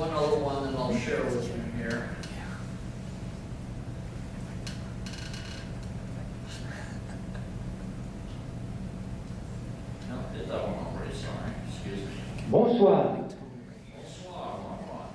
one other one that I'll share with you here. No, did that one already, sorry, excuse me. Bonsoir. Bonsoir, bonsoir.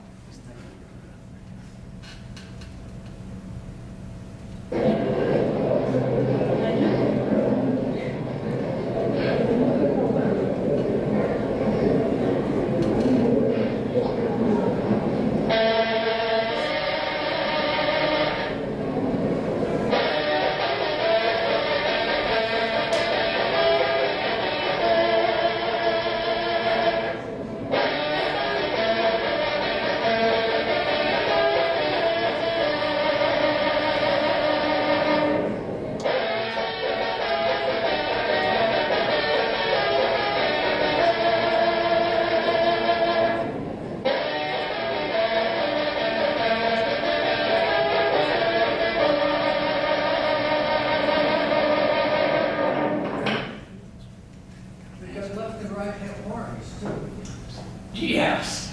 Yes,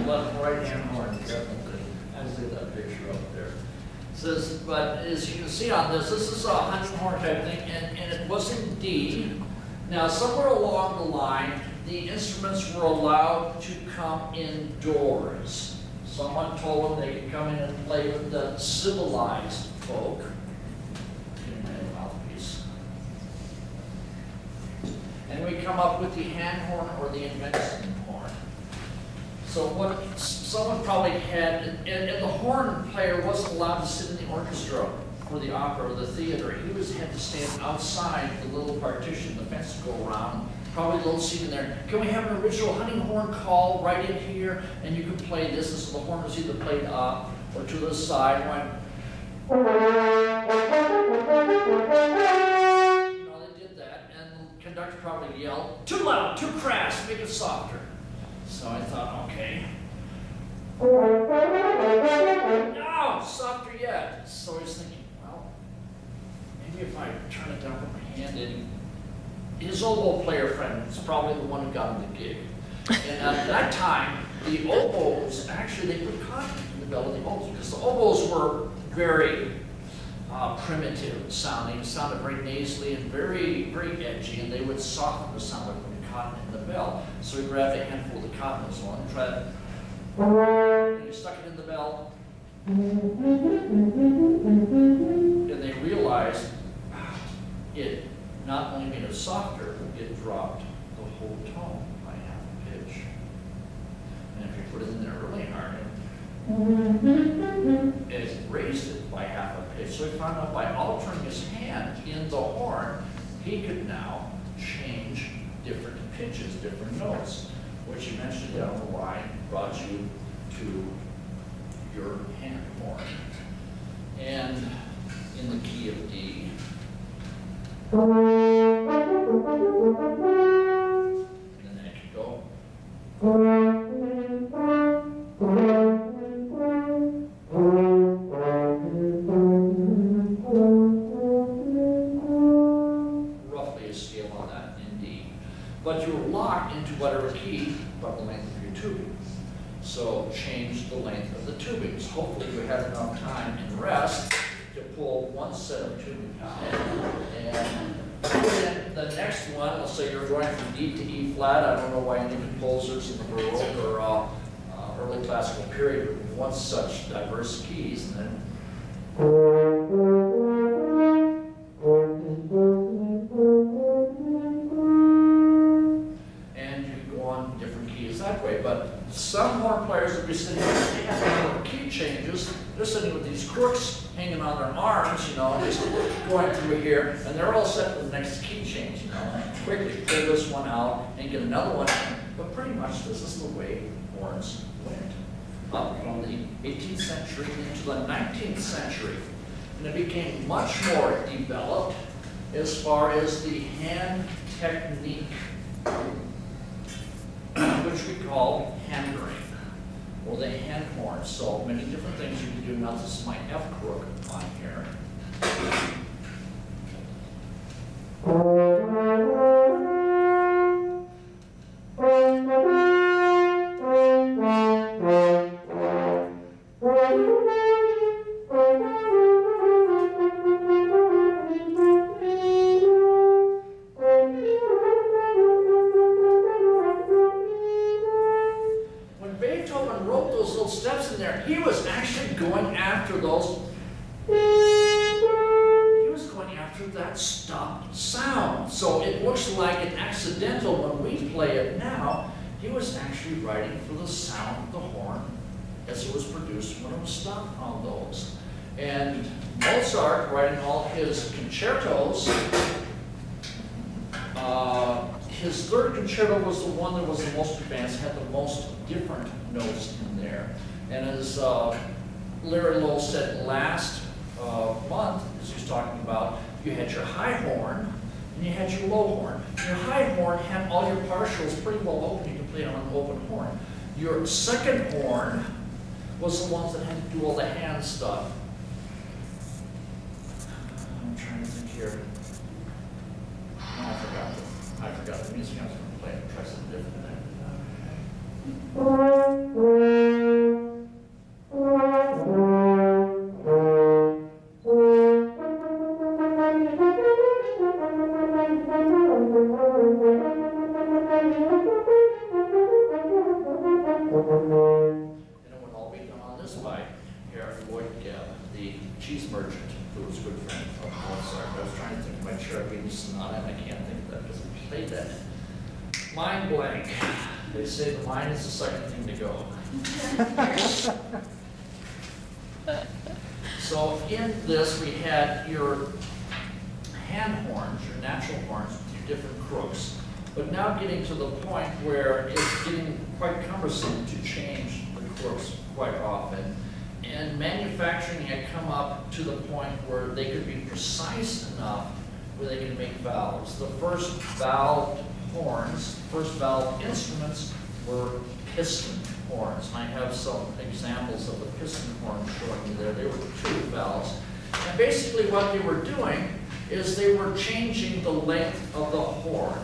left and right hand horn, definitely. I see that picture up there. Says, but as you can see on this, this is a hunting horn type thing, and it was in D. Now, somewhere along the line, the instruments were allowed to come indoors. Someone told them they could come in and play with the civilized folk. Get my mouthpiece. And we come up with the hand horn or the invention horn. So what someone probably had, and the horn player wasn't allowed to sit in the orchestra for the opera or the theater. He had to stand outside the little partition, the fence to go around, probably a little seat in there. Can we have an original hunting horn call right in here? And you can play this, and so the horn was either played up or to the side. You know, they did that, and the conductor probably yelled, "Too loud, too crass, make it softer." So I thought, okay. No, softer yet. So I was thinking, well, maybe if I turn it down with my hand in. His oboe player friend was probably the one who got him the gig. And at that time, the oboes, actually, they put cotton in the bell of the oboes because the oboes were very primitive sounding, sounded very nasally and very, very edgy, and they would soften the sound by putting cotton in the bell. So he grabbed a handful of the cotton as well and tried it. And he stuck it in the bell. And they realized it not only made it softer, it dropped the whole tone by half a pitch. And if you put it in there really hard, it raised it by half a pitch. So he found out by altering his hand in the horn, he could now change different pitches, different notes, which eventually down the line brought you to your hand horn. And in the key of D. And then that could go. Roughly a scale on that in D. But you're locked into whatever key but the length of your tubing. So change the length of the tubings. Hopefully you have enough time and rest to pull one set of tubing out. And then the next one, let's say you're going from D to E flat. I don't know why any composers in the world or early classical period would want such diverse keys. And then and you can go on different keys that way. But some horn players would be sitting there, they have key changes. They're sitting with these crooks hanging on their arms, you know, just going through here, and they're all set for the next key change, you know. Quickly pull this one out and get another one. But pretty much this is the way horns went up from the 18th century into the 19th century. And it became much more developed as far as the hand technique, which we call hammering, or the hand horn. So many different things you can do. Now this is my F crook on here. steps in there. He was actually going after those. He was going after that stop sound. So it looks like an accidental when we play it now. He was actually writing for the sound of the horn as it was produced when it was stopped on those. And Mozart, writing all his concertos, his third concerto was the one that was the most advanced, had the most different notes in there. And as Larry Lowe said last month, as he was talking about, you had your high horn and you had your low horn. Your high horn had all your partials pretty well open. You could play it on an open horn. Your second horn was the ones that had to do all the hand stuff. I'm trying to think here. No, I forgot the music I was going to play. I'll try something different than and it would all be done on this by Harry Lloyd Webb, the cheese merchant, who was a good friend of Mozart. I was trying to think of my Cherokee sonata, and I can't think of that because I played that. Mind blank. They say the mind is the second thing to go. So in this, we had your hand horns, your natural horns, with your different crooks. But now getting to the point where it's getting quite cumbersome to change the crooks quite often. And manufacturing had come up to the point where they could be precise enough where they could make valves. The first valved horns, first valved instruments were piston horns. And I have some examples of the piston horns showing you there. They were two valves. And basically what they were doing is they were changing the length of the horn.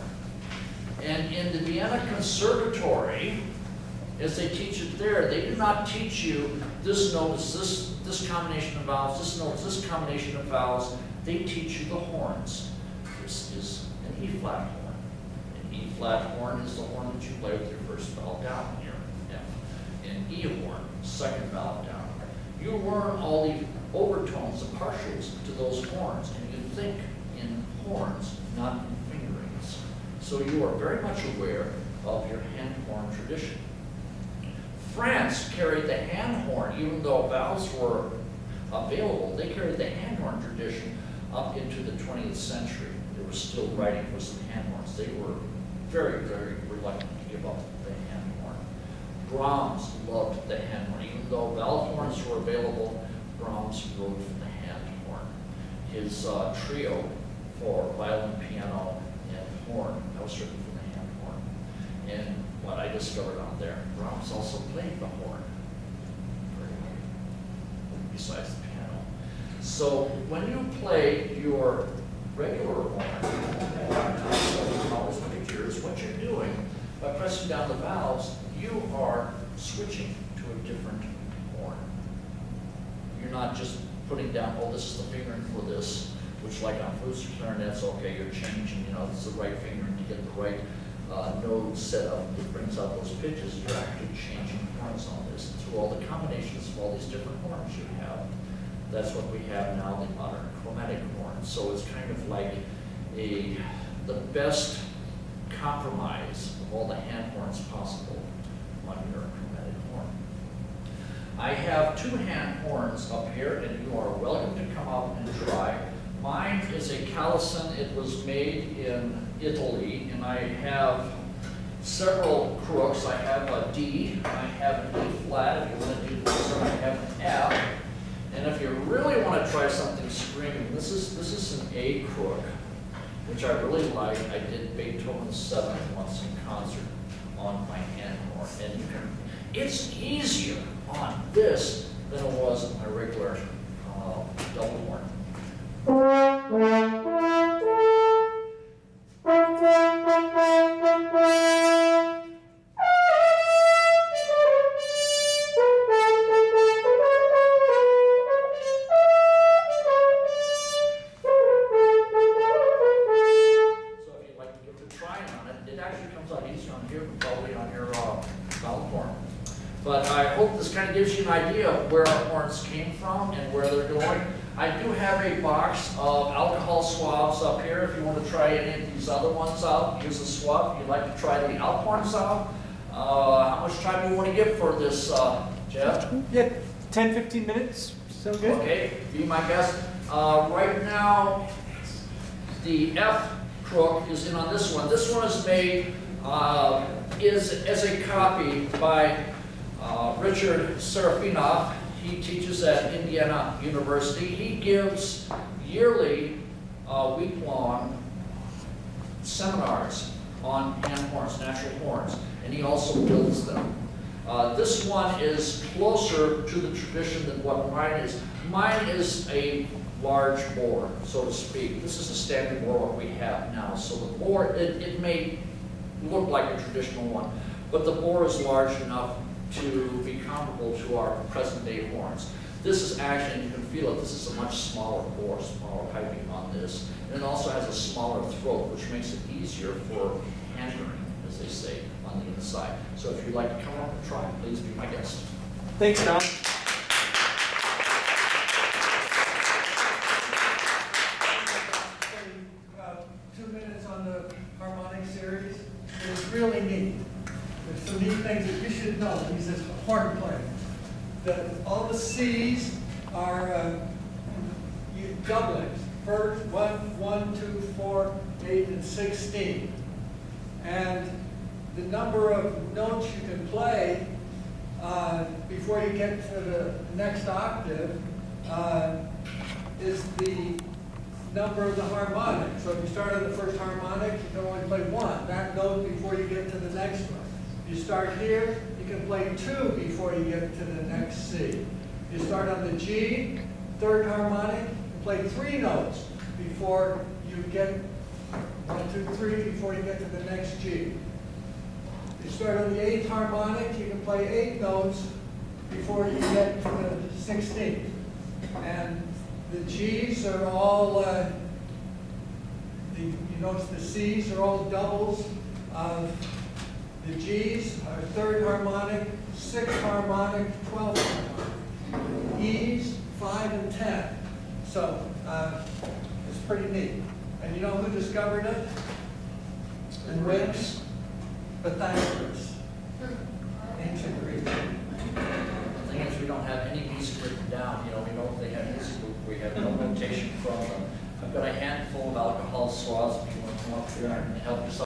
And in the Vienna Conservatory, as they teach it there, they do not teach you this note is this combination of valves, this note is this combination of valves. They teach you the horns. This is an E-flat horn. An E-flat horn is the horn that you play with your first valve down here. An E horn, second valve down. You learn all the overtones, the partials to those horns, and you think in horns, not in fingerings. So you are very much aware of your hand horn tradition. France carried the hand horn, even though valves were available, they carried the hand horn tradition up into the 20th century. They were still writing for some hand horns. They were very, very reluctant to give up the hand horn. Brahms loved the hand horn. Even though valve horns were available, Brahms wrote for the hand horn. His trio for violin, piano, and horn, that was written for the hand horn. And what I discovered on there, Brahms also played the horn, besides the piano. So when you play your regular horn, what you're doing by pressing down the valves, you are switching to a different horn. You're not just putting down, oh, this is the fingering for this, which like on flutes or clarinets, okay, you're changing, this is the right fingering to get the right node set up that brings out those pitches. You're actually changing horns on this through all the combinations of all these different horns you have. That's what we have now, the modern chromatic horn. So it's kind of like the best compromise of all the hand horns possible on your chromatic horn. I have two hand horns up here, and you are welcome to come up and try. Mine is a Callison. It was made in Italy, and I have several crooks. I have a D, I have an E flat, if you want to do this, or I have an F. And if you really want to try something screaming, this is an A crook, which I really like. I did Beethoven's 7th once in concert on my hand horn. And it's easier on this than it was on my regular double horn. But I hope this kind of gives you an idea of where our horns came from and where they're going. I do have a box of alcohol swabs up here. If you want to try any of these other ones out, here's a swab. If you'd like to try the Alphorn swab, how much time do you want to give for this, Jeff? Yeah, 10, 15 minutes, so good. Okay, be my guest. Right now, the F crook is in on this one. This one is made as a copy by Richard Serafinoff. He teaches at Indiana University. He gives yearly, week-long seminars on hand horns, natural horns, and he also builds them. This one is closer to the tradition than what mine is. Mine is a large bore, so to speak. This is a standard bore what we have now. So the bore, it may look like a traditional one, but the bore is large enough to be comparable to our present day horns. This is actually, and you can feel it, this is a much smaller bore, smaller piping on this. And it also has a smaller throat, which makes it easier for hammering, as they say, on the inside. So if you'd like to come up and try, please be my guest. Thanks, Don. 2 minutes on the harmonic series. It's really neat. There's some neat things that you should know. He says horn playing. All the C's are doublings. First, 1, 2, 4, 8, and 16. And the number of notes you can play before you get to the next octave is the number of the harmonic. So if you start on the first harmonic, you can only play one, that note before you get to the next one. If you start here, you can play 2 before you get to the next C. You start on the G, third harmonic, you play 3 notes before you get 1, 2, 3 before you get to the next G. You start on the 8th harmonic, you can play 8 notes before you get to the 16th. And the G's are all, you notice the C's are all doubles of the G's, are 3rd harmonic, 6th harmonic, 12th harmonic. E's, 5 and 10. So it's pretty neat. And you know who discovered it? And Wicks? Pythagoras. Ancient Greek. The thing is, we don't have any music written down. You know, we know they have music, we have no notation from them. I've got a handful of alcohol swabs if you want to come up here and help yourself.